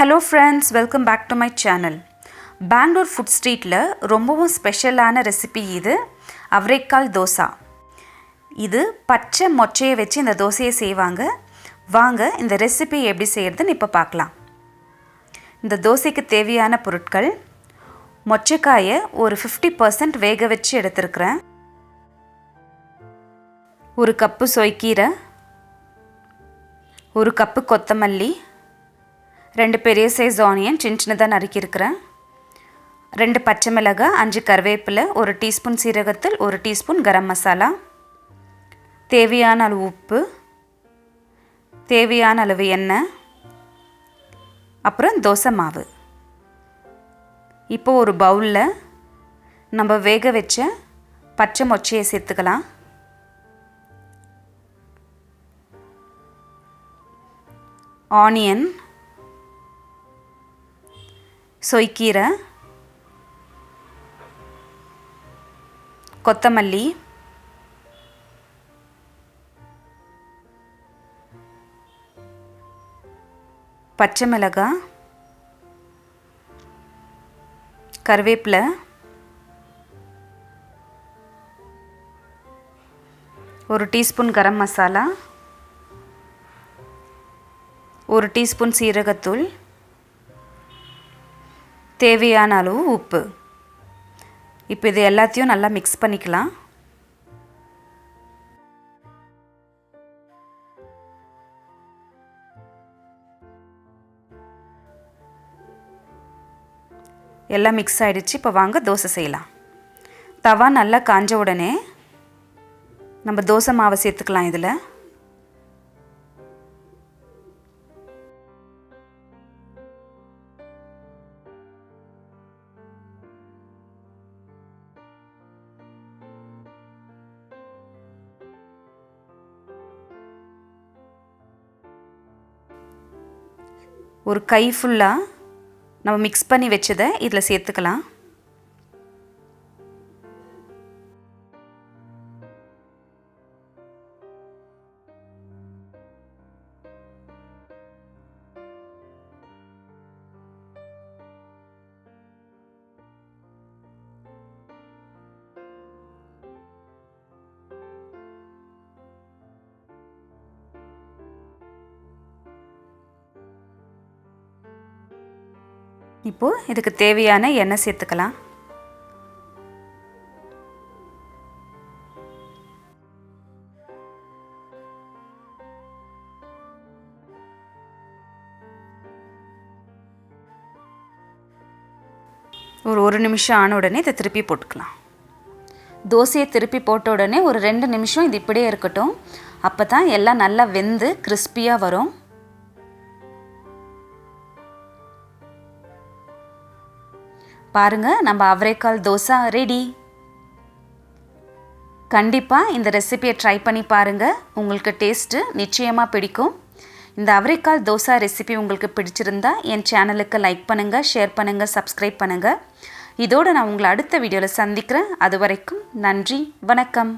Hello friends, welcome back to my channel. Bangalore FoodStreet la ரொம்பவும் ஸ்பெஷலான recipe இது avarekal dosa. இது பச்சை மொச்சையை வச்சு இந்த தோசையை செய்வாங்க. வாங்க இந்த ரெசிபி எப்படி செய்யறதுன்னு இப்ப பார்க்கலாம். இந்த தோசைக்கு தேவையான பொருட்கள் மொச்சைக்காயை ஒரு 50% வேக வச்சு எடுத்துக்கிறேன். ஒரு கப்பு சோய்க்கீரை, ஒரு கப்பு கொத்தமல்லி, 2 பெரிய சைஸ் ஆனியன் சின்னதா நறுக்கி இருக்கிறேன், 2 பச்சை மிளகாய், 5 கறிவேப்பிலை, 1 டீஸ்பூன் சீரகத்தூள், 1 டீஸ்பூன் கரம் மசாலா, தேவையான அளவு உப்பு, தேவையான அளவு எண்ணெய், அப்புறம் தோசை மாவு. இப்போ ஒரு பவுல்ல நம்ம வேக வச்ச பச்சை மொச்சையை சேர்த்துக்கலாம். ஆனியன், சோய்க்கீரை, கொத்தமல்லி, பச்சை மிளகாய், கறிவேப்பிலை, ஒரு டீஸ்பூன் கரம் மசாலா, 1 டீஸ்பூன் சீரகத்தூள், தேவையான அளவு உப்பு. இப்போ இது எல்லாத்தையும் நல்லா மிக்ஸ் பண்ணிக்கலாம். எல்லாம் மிக்ஸ் ஆயிடுச்சு. இப்போ வாங்க தோசை செய்யலாம். தவா நல்லா காஞ்ச உடனே நம்ம தோசை மாவை சேர்த்துக்கலாம். இதில் ஒரு கை ஃபுல்லாக நம்ம மிக்ஸ் பண்ணி வச்சதை இதில் சேர்த்துக்கலாம். இப்போ இதுக்கு தேவையான எண்ணெய் சேர்த்துக்கலாம். ஒரு நிமிஷம் ஆன உடனே இதை திருப்பி போட்டுக்கலாம். தோசையை திருப்பி போட்ட உடனே ஒரு 2 நிமிஷம் இது இப்படியே இருக்கட்டும். அப்போ தான் எல்லாம் நல்லா வெந்து கிறிஸ்பியாக வரும். பாருங்க, நம்ம அவரைக்கால் தோசை ரெடி. கண்டிப்பாக இந்த ரெசிபியை ட்ரை பண்ணி பாருங்கள். உங்களுக்கு டேஸ்ட்டு நிச்சயமாக பிடிக்கும். இந்த அவரைக்கால் தோசை ரெசிபி உங்களுக்கு பிடிச்சிருந்தா என் சேனலுக்கு லைக் பண்ணுங்கள், ஷேர் பண்ணுங்கள், சப்ஸ்கிரைப் பண்ணுங்கள். இதோடு நான் உங்களை அடுத்த வீடியோவில் சந்திக்கிறேன். அது வரைக்கும் நன்றி, வணக்கம்.